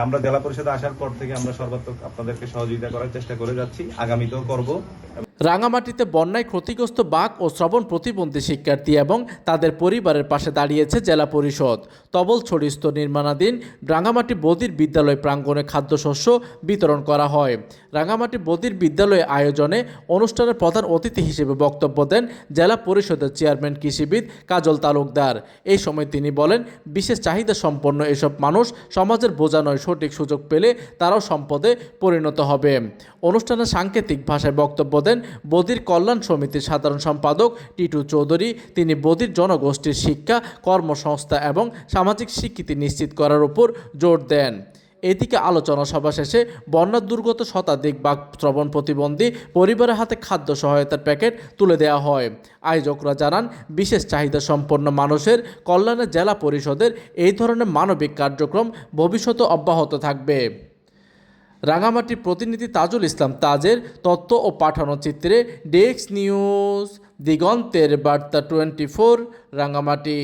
আমরা জেলা পরিষদে আসার পর থেকে আমরা সর্বাত্মক আপনাদেরকে সহযোগিতা করার চেষ্টা করে যাচ্ছি, আগামীতেও করব। রাঙামাটিতে বন্যায় ক্ষতিগ্রস্ত বাক ও শ্রবণ প্রতিবন্ধী শিক্ষার্থী এবং তাদের পরিবারের পাশে দাঁড়িয়েছে জেলা পরিষদ। তবলছড়ি স্তর নির্মাণাধীন রাঙামাটি বদির বিদ্যালয় প্রাঙ্গণে খাদ্যশস্য বিতরণ করা হয়। রাঙামাটি বদির বিদ্যালয়ে আয়োজনে অনুষ্ঠানের প্রধান অতিথি হিসেবে বক্তব্য দেন জেলা পরিষদের চেয়ারম্যান কৃষিবিদ কাজল তালুকদার। এই সময় তিনি বলেন, বিশেষ চাহিদা সম্পন্ন এসব মানুষ সমাজের বোঝা নয়, সঠিক সুযোগ পেলে তারাও সম্পদে পরিণত হবে। অনুষ্ঠানে সাংকেতিক ভাষায় বক্তব্য দেন বদির কল্যাণ সমিতির সাধারণ সম্পাদক টিটু চৌধুরী। তিনি বদির জনগোষ্ঠীর শিক্ষা, কর্মসংস্থা এবং সামাজিক স্বীকৃতি নিশ্চিত করার উপর জোর দেন। এদিকে আলোচনা সভা শেষে বন্যা দুর্গত শতাধিক বাক শ্রবণ প্রতিবন্ধী পরিবারের হাতে খাদ্য সহায়তার প্যাকেট তুলে দেওয়া হয়। আয়োজকরা জানান, বিশেষ চাহিদা সম্পন্ন মানুষের কল্যাণে জেলা পরিষদের এই ধরনের মানবিক কার্যক্রম ভবিষ্যতে অব্যাহত থাকবে। রাঙামাটির প্রতিনিধি তাজুল ইসলাম তাজের তথ্য ও পাঠানো চিত্রে ডেস্ক নিউজ, দিগন্তের বার্তা 24, রাঙামাটি।